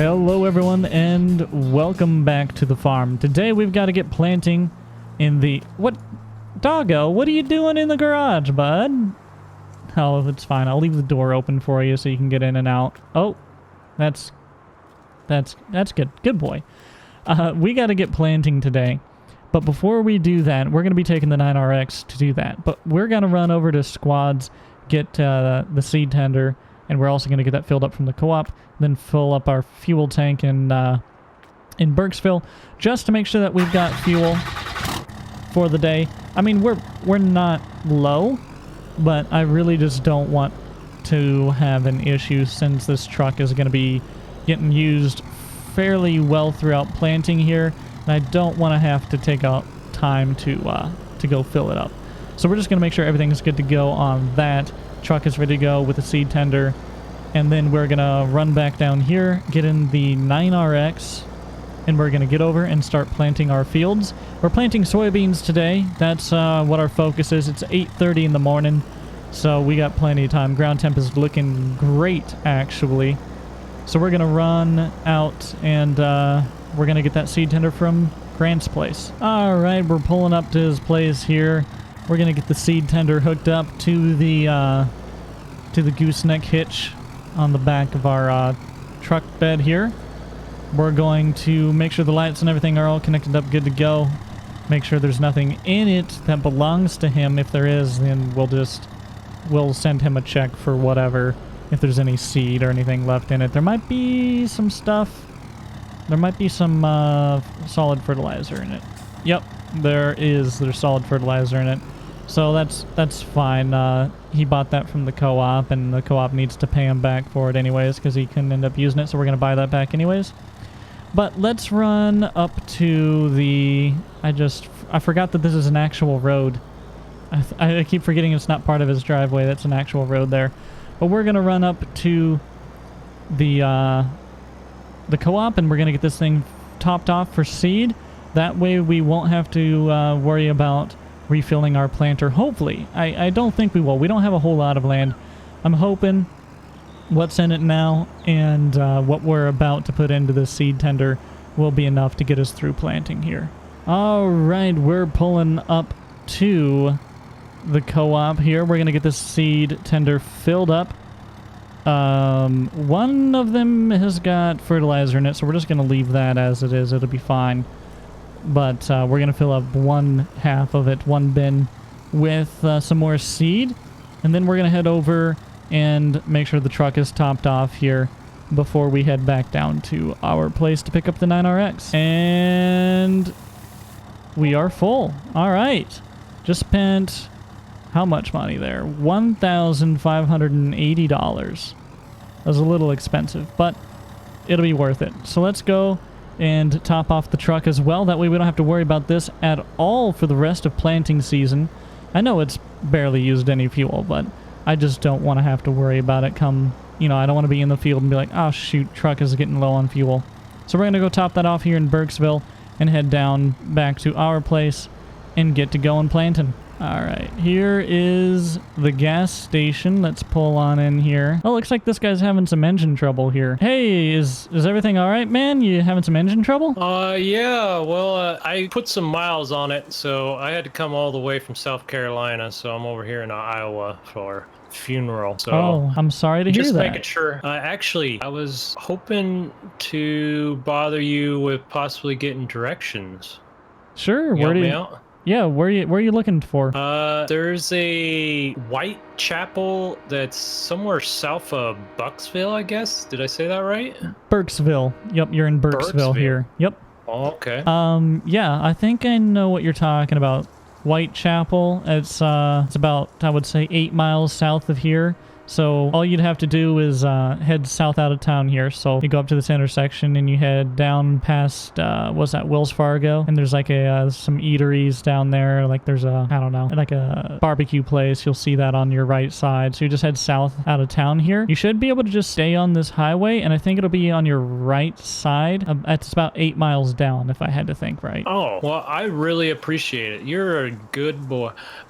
Hello everyone and welcome back to the farm. Today we've got to get planting in the... What? Doggo, what are you doing in the garage, bud? Oh, it's fine. I'll leave the door open for you so you can get in and out. Oh, that's good. Good boy. We got to get planting today. But before we do that, we're going to be taking the 9RX to do that. But we're going to run over to squads, get the seed tender, and we're also going to get that filled up from the co-op, then fill up our fuel tank in Burksville, just to make sure that we've got fuel for the day. I mean, we're not low, but I really just don't want to have an issue since this truck is going to be getting used fairly well throughout planting here, and I don't want to have to take out time to go fill it up. So we're just going to make sure everything is good to go on that. Truck is ready to go with the seed tender, and then we're gonna run back down here, get in the 9RX, and we're gonna get over and start planting our fields. We're planting soybeans today. That's what our focus is. It's 8:30 in the morning, so we got plenty of time. Ground temp is looking great, actually. So we're gonna run out and we're gonna get that seed tender from Grant's place. All right, we're pulling up to his place here. We're gonna get the seed tender hooked up to the gooseneck hitch on the back of our truck bed here. We're going to make sure the lights and everything are all connected up, good to go. Make sure there's nothing in it that belongs to him. If there is, then we'll send him a check for whatever, if there's any seed or anything left in it. There might be some stuff. There might be some solid fertilizer in it. Yep, there's solid fertilizer in it. So that's fine. He bought that from the co-op, and the co-op needs to pay him back for it anyways because he couldn't end up using it, so we're going to buy that back anyways. But let's run up to the... I forgot that this is an actual road. I keep forgetting it's not part of his driveway. That's an actual road there. But we're going to run up to the co-op, and we're going to get this thing topped off for seed. That way we won't have to worry about refilling our planter, hopefully. I don't think we will. We don't have a whole lot of land. I'm hoping what's in it now and what we're about to put into the seed tender will be enough to get us through planting here. Alright, we're pulling up to the co-op here. We're going to get this seed tender filled up. One of them has got fertilizer in it, so we're just going to leave that as it is. It'll be fine. But we're going to fill up one half of it, one bin, with some more seed. And then we're going to head over and make sure the truck is topped off here before we head back down to our place to pick up the 9RX. And we are full. All right. Just spent how much money there? $1,580. That was a little expensive, but it'll be worth it. So let's go and top off the truck as well. That way we don't have to worry about this at all for the rest of planting season. I know it's barely used any fuel, but I just don't want to have to worry about it come, I don't want to be in the field and be like, oh shoot, truck is getting low on fuel. So we're going to go top that off here in Burksville and head down back to our place and get to going planting. Alright, here is the gas station. Let's pull on in here. Oh, looks like this guy's having some engine trouble here. Hey, is everything alright, man? You having some engine trouble? Yeah, well, I put some miles on it, so I had to come all the way from South Carolina, so I'm over here in Iowa for funeral. So oh, I'm sorry to hear that. Just making sure. Actually, I was hoping to bother you with possibly getting directions. Sure, where do you... Help me out? Yeah, where are you looking for? There's a Whitechapel that's somewhere south of Bucksville, I guess. Did I say that right? Burksville. Yep, you're in Burksville here. Yep. Oh, okay. Yeah, I think I know what you're talking about. Whitechapel. It's about, I would say, 8 miles south of here. So all you'd have to do is head south out of town here. So you go up to this intersection and you head down past, what's that, Wells Fargo? And there's like some eateries down there. Like there's I don't know, like a barbecue place. You'll see that on your right side. So you just head south out of town here. You should be able to just stay on this highway, and I think it'll be on your right side. It's about 8 miles down, if I had to think right. Oh, well, I really appreciate it. You're a good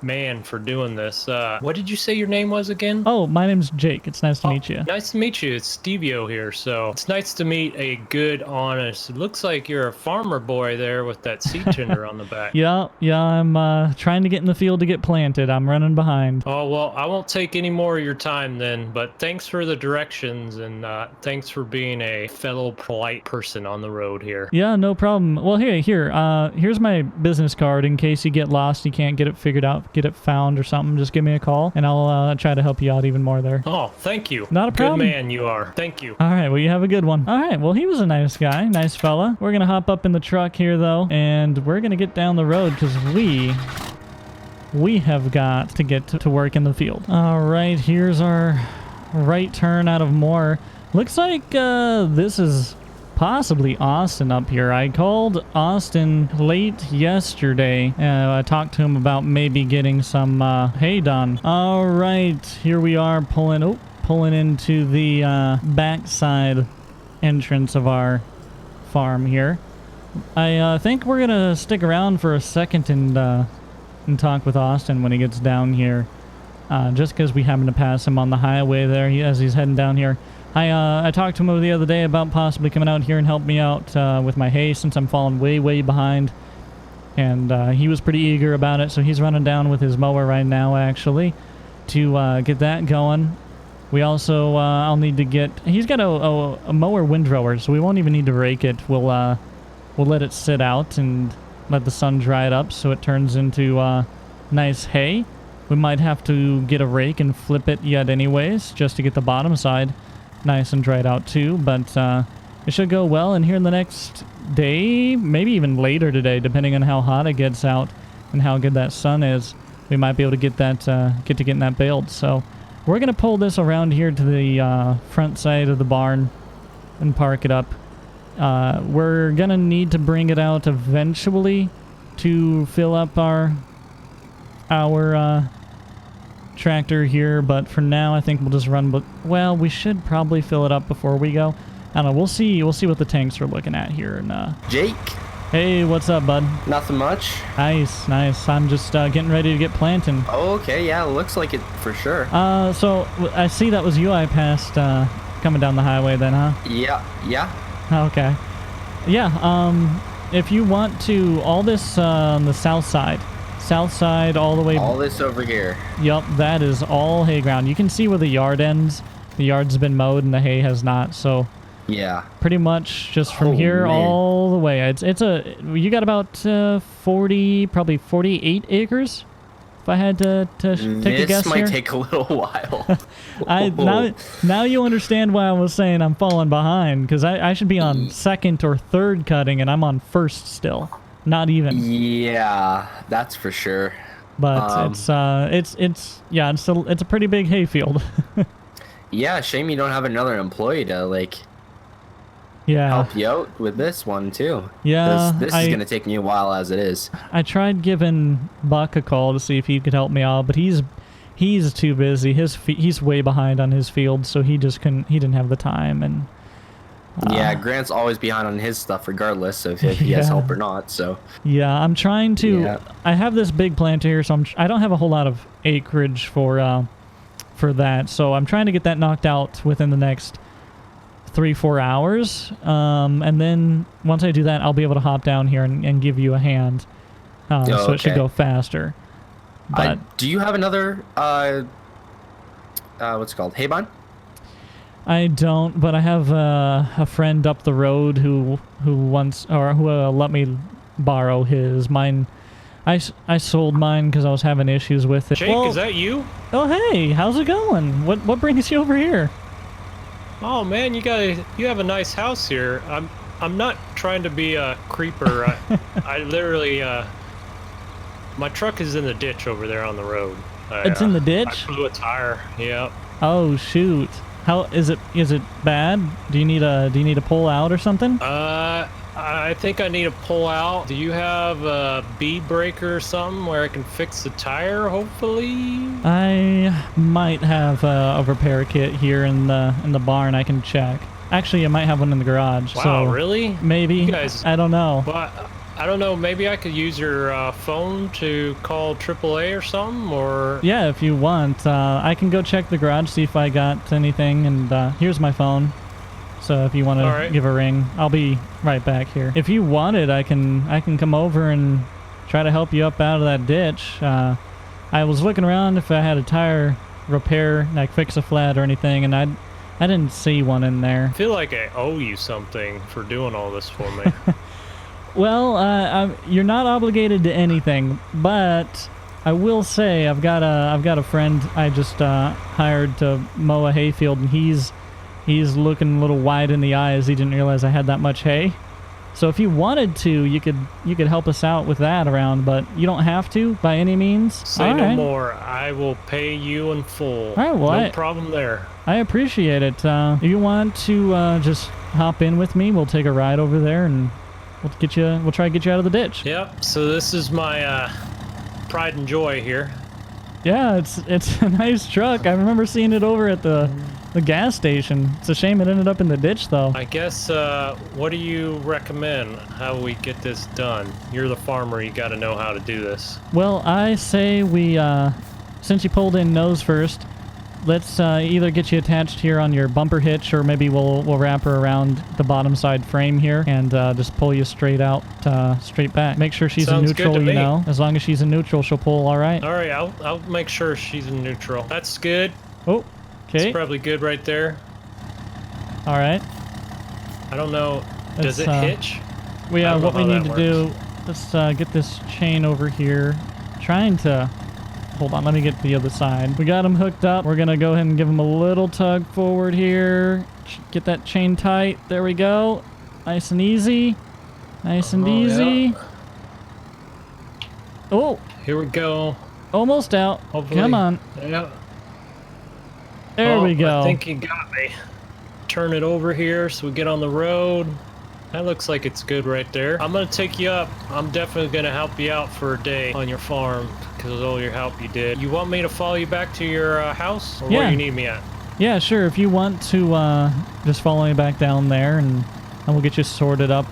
man for doing this. What did you say your name was again? Oh, my name's Jake. It's nice to meet you. Nice to meet you. It's Stevio here. So it's nice to meet a good, honest. It looks like you're a farmer boy there with that seed tender on the back. Yeah, I'm trying to get in the field to get planted. I'm running behind. Oh, well, I won't take any more of your time then, but thanks for the directions and thanks for being a fellow polite person on the road here. Yeah, no problem. Well, here's my business card in case you get lost, you can't get it figured out, get it found or something. Just give me a call and I'll try to help you out even more there. Oh, thank you. Not a problem. Good man you are. Thank you. All right, well, you have a good one. All right, well, he was a nice guy, nice fella. We're going to hop up in the truck here, though, and we're going to get down the road because we have got to get to work in the field. All right, here's our right turn out of Moore. Looks like this is possibly Austin up here. I called Austin late yesterday. I talked to him about maybe getting some hay done. All right, here we are pulling into the backside entrance of our farm here. I think we're gonna stick around for a second and talk with Austin when he gets down here, just because we happen to pass him on the highway there as he's heading down here. I talked to him the other day about possibly coming out here and help me out with my hay since I'm falling way behind, and he was pretty eager about it, so he's running down with his mower right now actually to get that going. We also I'll need to get, he's got a mower windrower, so we won't even need to rake it. We'll let it sit out and let the sun dry it up so it turns into nice hay. We might have to get a rake and flip it yet anyways, just to get the bottom side nice and dried out too, but it should go well. And here in the next day, maybe even later today, depending on how hot it gets out and how good that sun is, we might be able to get getting that baled. So we're gonna pull this around here to the front side of the barn and park it up. We're gonna need to bring it out eventually to fill up our tractor here, but for now I think we'll just run. But well, we should probably fill it up before we go. I don't know. We'll see what the tanks are looking at here. And Jake. Hey, what's up, bud? Nothing much. Nice. I'm just getting ready to get planting. Oh, okay. Yeah, looks like it for sure. So I see that was you I passed coming down the highway then, huh? Yeah. Okay. Yeah. If you want to, all this on the south side all the way. All this over here. Yup, that is all hay ground. You can see where the yard ends. The yard's been mowed and the hay has not. So yeah, pretty much just from here all the way. You got about 40, probably 48 acres. If I had to take a guess here. This might take a little while. Now you understand why I was saying I'm falling behind, because I should be on second or third cutting and I'm on first still. Not even. Yeah, that's for sure. But it's a pretty big hayfield. Yeah, shame you don't have another employee to help you out with this one too. Yeah, this is gonna take me a while as it is. I tried giving Buck a call to see if he could help me out, but he's too busy. He's way behind on his field, so he didn't have the time. And yeah, Grant's always behind on his stuff regardless of if he has help or not. So yeah, I'm trying to. Yeah. I have this big planter here, so I don't have a whole lot of acreage for that. So I'm trying to get that knocked out within the next 3-4 hours, and then once I do that, I'll be able to hop down here and give you a hand. So it should go faster. But do you have another what's it called, hay barn? I don't, but I have a friend up the road who let me borrow his. Mine, I sold mine because I was having issues with it. Jake, is that you? Oh, hey, how's it going? What brings you over here? Oh man, you have a nice house here. I'm not trying to be a creeper. I literally my truck is in the ditch over there on the road. It's in the ditch? I blew a tire. Yep. Oh shoot. How is it bad? Do you need to pull out or something? I think I need to pull out. Do you have a bead breaker or something where I can fix the tire, hopefully? I might have a repair kit here in the barn. I can check. Actually, I might have one in the garage. Wow, so really? Maybe. You guys, I don't know. But I don't know, maybe I could use your phone to call AAA or something, or... Yeah, if you want. I can go check the garage, see if I got anything, and here's my phone. So if you want to give a ring, I'll be right back here. If you wanted, I can come over and try to help you up out of that ditch. I was looking around if I had a tire repair, like fix a flat or anything, and I didn't see one in there. I feel like I owe you something for doing all this for me. Well, you're not obligated to anything, but I will say I've got a friend I just hired to mow a hayfield, and he's looking a little wide in the eyes. He didn't realize I had that much hay. So if you wanted to, you could help us out with that around, but you don't have to by any means. Say no more. I will pay you in full. All right, well, no problem there. I appreciate it. If you want to just hop in with me, we'll take a ride over there and we'll try to get you out of the ditch. Yep. So this is my pride and joy here. Yeah, it's a nice truck. I remember seeing it over at the gas station. It's a shame it ended up in the ditch, though. I guess, what do you recommend how we get this done? You're the farmer, you gotta know how to do this. Well, I say we, since you pulled in nose first, let's either get you attached here on your bumper hitch, or maybe we'll wrap her around the bottom side frame here and just pull you straight out, straight back. Make sure she's in neutral, you know. As long as she's in neutral, she'll pull all right. All right, I'll make sure she's in neutral. That's good. Oh. Okay. It's probably good right there. All right. I don't know. Does it hitch? What we need to do, let's get this chain over here. Trying to... Hold on, let me get to the other side. We got him hooked up. We're going to go ahead and give him a little tug forward here. Get that chain tight. There we go. Nice and easy. Nice and easy. Yeah. Oh. Here we go. Almost out. Hopefully. Come on. Yeah. There we go. I think you got me. Turn it over here so we get on the road. That looks like it's good right there. I'm going to take you up. I'm definitely going to help you out for a day on your farm because of all your help you did. You want me to follow you back to your house? Or where do you need me at? Yeah, sure. If you want to just follow me back down there and we'll get you sorted up,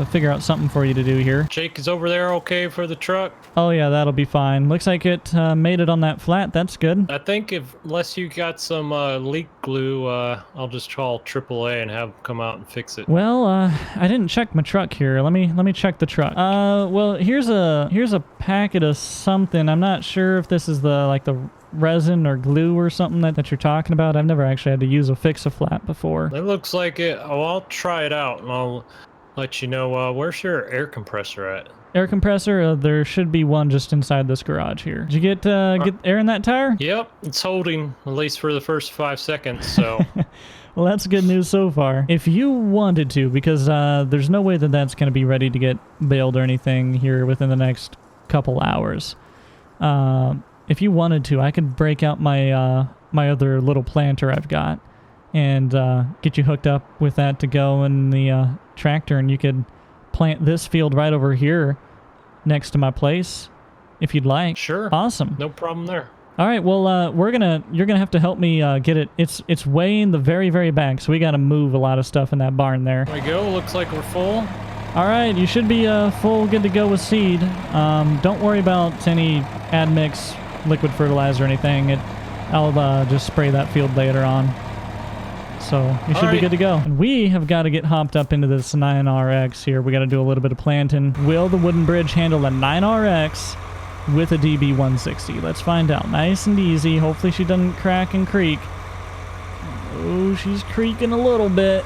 figure out something for you to do here. Jake is over there okay for the truck? Oh yeah, that'll be fine. Looks like it made it on that flat. That's good. I think unless you got some leak glue, I'll just call AAA and have them come out and fix it. Well, I didn't check my truck here. Let me check the truck. Well, here's a packet of something. I'm not sure if this is the resin or glue or something that you're talking about. I've never actually had to use a fix-a-flat before. It looks like it. Oh, I'll try it out and I'll let you know. Where's your air compressor at? Air compressor? There should be one just inside this garage here. Did you get air in that tire? Yep, it's holding, at least for the first 5 seconds, so... Well, that's good news so far. If you wanted to, because there's no way that's going to be ready to get baled or anything here within the next couple hours. If you wanted to, I could break out my my other little planter I've got and get you hooked up with that to go in the tractor, and you could plant this field right over here next to my place if you'd like. Sure. Awesome. No problem there. All right, well, you're gonna have to help me get it. It's way in the very, very back, so we got to move a lot of stuff in that barn there. There we go. Looks like we're full. All right, you should be full, good to go with seed. Don't worry about any admix, liquid fertilizer or anything. I'll just spray that field later on. So you should be good to go. And we have got to get hopped up into this 9RX here. We got to do a little bit of planting. Will the wooden bridge handle a 9RX with a DB160? Let's find out. Nice and easy. Hopefully she doesn't crack and creak. Oh, she's creaking a little bit.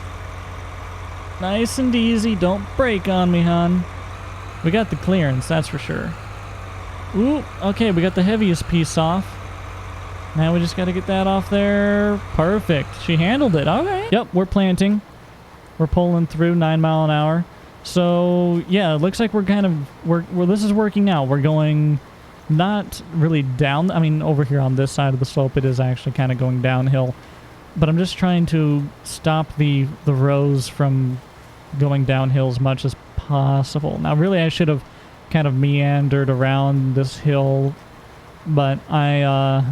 Nice and easy. Don't break on me, hon. We got the clearance, that's for sure. Ooh, okay, we got the heaviest piece off. Now we just got to get that off there. Perfect. She handled it. Okay. Yep, we're planting. We're pulling through 9 mile an hour. So, yeah, it looks like we're kind of... this is working out. We're going not really down. I mean, over here on this side of the slope, it is actually kind of going downhill. But I'm just trying to stop the rows from going downhill as much as possible. Now, really, I should have kind of meandered around this hill, but I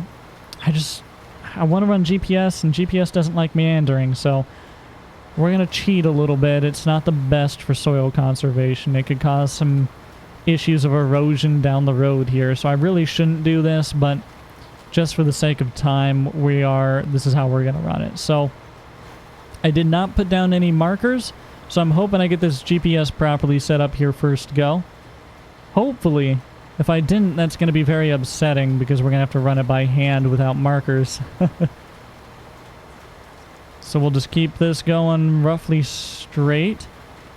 want to run GPS, and GPS doesn't like meandering, so We're going to cheat a little bit. It's not the best for soil conservation. It could cause some issues of erosion down the road here. So I really shouldn't do this, but just for the sake of time, this is how we're going to run it. So I did not put down any markers, so I'm hoping I get this GPS properly set up here first go. Hopefully. If I didn't, that's going to be very upsetting because we're going to have to run it by hand without markers. So we'll just keep this going roughly straight,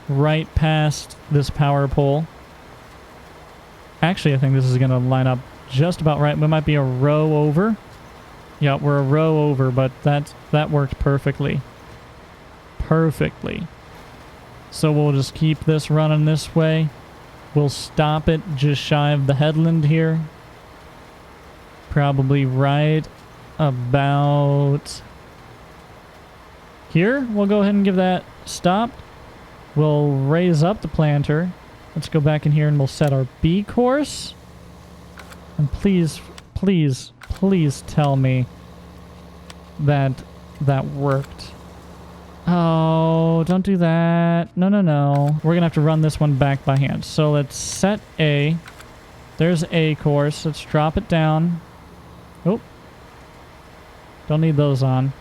right past this power pole. Actually, I think this is going to line up just about right. We might be a row over. Yeah, we're a row over, but that worked perfectly. Perfectly. So we'll just keep this running this way. We'll stop it just shy of the headland here. Probably right about here. We'll go ahead and give that stop. We'll raise up the planter. Let's go back in here and we'll set our B course. And please, please, please tell me that that worked. Oh, don't do that. No, no, no. We're going to have to run this one back by hand. So let's set A. There's A course. Let's drop it down. Oh. Don't need those on.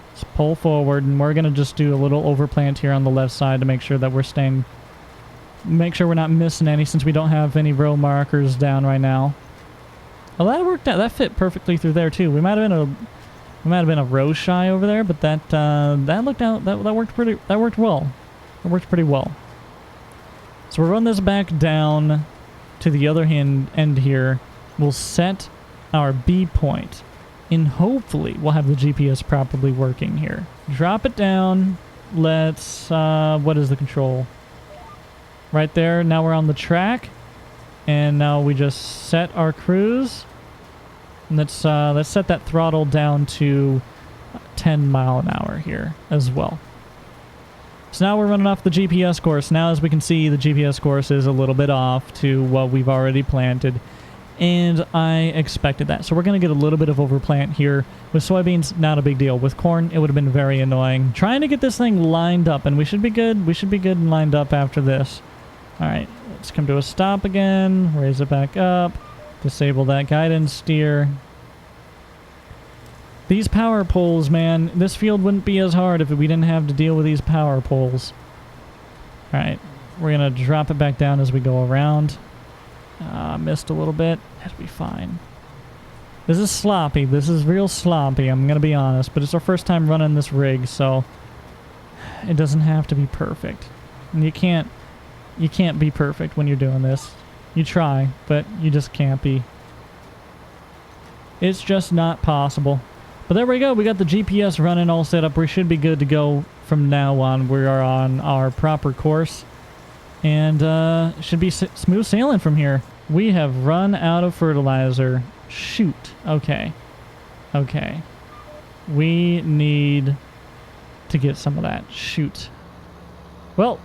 Let's pull forward, and we're going to just do a little overplant here on the left side to make sure that we're staying... Make sure we're not missing any since we don't have any row markers down right now. Well, that worked out. That fit perfectly through there, too. We might have been a row shy over there, but that looked out. That worked pretty. That worked well. It worked pretty well. So we'll run this back down to the other end here. We'll set our B point, and hopefully we'll have the GPS properly working here. Drop it down. Let's. What is the control? Right there. Now we're on the track, and now we just set our cruise. And let's set that throttle down to 10 mile an hour here as well. So now we're running off the GPS course. Now, as we can see, the GPS course is a little bit off to what we've already planted. And I expected that. So we're going to get a little bit of overplant here. With soybeans, not a big deal. With corn, it would have been very annoying. Trying to get this thing lined up, and we should be good. We should be good and lined up after this. All right, let's come to a stop again. Raise it back up. Disable that guidance steer. These power poles, man, this field wouldn't be as hard if we didn't have to deal with these power poles. Alright, we're going to drop it back down as we go around. Missed a little bit. That'll be fine. This is sloppy. This is real sloppy, I'm going to be honest. But it's our first time running this rig, so it doesn't have to be perfect. And you can't be perfect when you're doing this. You try, but you just can't be. It's just not possible. But there we go. We got the GPS running all set up. We should be good to go from now on. We are on our proper course. And should be smooth sailing from here. We have run out of fertilizer. Shoot. Okay. Okay. We need to get some of that. Shoot. Well,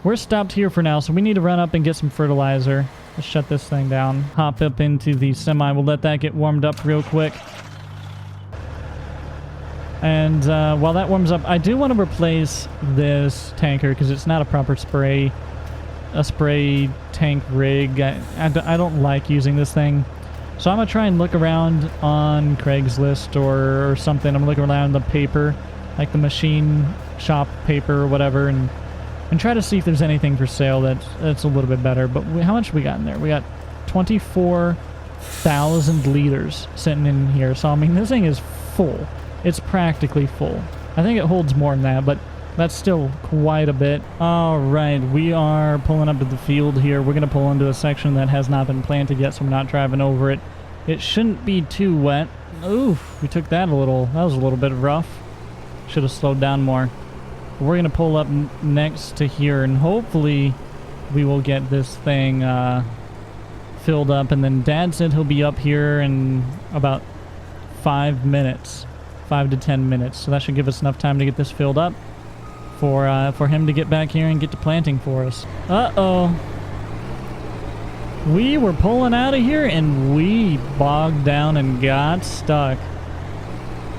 we're stopped here for now, so we need to run up and get some fertilizer. Let's shut this thing down. Hop up into the semi. We'll let that get warmed up real quick. And while that warms up, I do want to replace this tanker because it's not a proper spray tank rig. I don't like using this thing. So I'm going to try and look around on Craigslist or something. I'm going to look around the paper, like the machine shop paper or whatever, and try to see if there's anything for sale that's a little bit better. But how much we got in there? We got 24,000 liters sitting in here. So, I mean, this thing is full. It's practically full. I think it holds more than that, but that's still quite a bit. All right, we are pulling up to the field here. We're going to pull into a section that has not been planted yet, so we're not driving over it. It shouldn't be too wet. Oof, we took that a little. That was a little bit rough. Should have slowed down more. We're going to pull up next to here, and hopefully we will get this thing filled up. And then Dad said he'll be up here in about 5 minutes. 5 to 10 minutes. So that should give us enough time to get this filled up for him to get back here and get to planting for us. Uh-oh. We were pulling out of here and we bogged down and got stuck.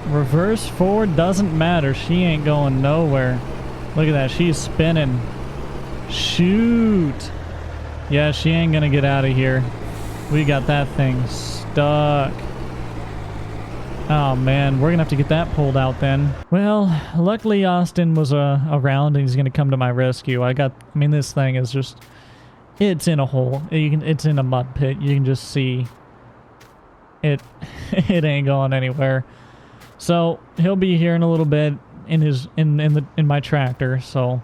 Reverse forward doesn't matter. She ain't going nowhere. Look at that. She's spinning. Shoot. Yeah, she ain't gonna get out of here. We got that thing stuck. Oh man, we're gonna have to get that pulled out then. Well, luckily Austin was around and he's gonna come to my rescue. I mean, this thing is just, it's in a hole. It's in a mud pit. You can just see it. It ain't going anywhere. So he'll be here in a little bit in my tractor. So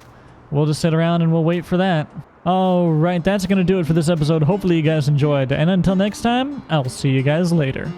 we'll just sit around and we'll wait for that. All right, that's gonna do it for this episode. Hopefully you guys enjoyed, and until next time, I'll see you guys later.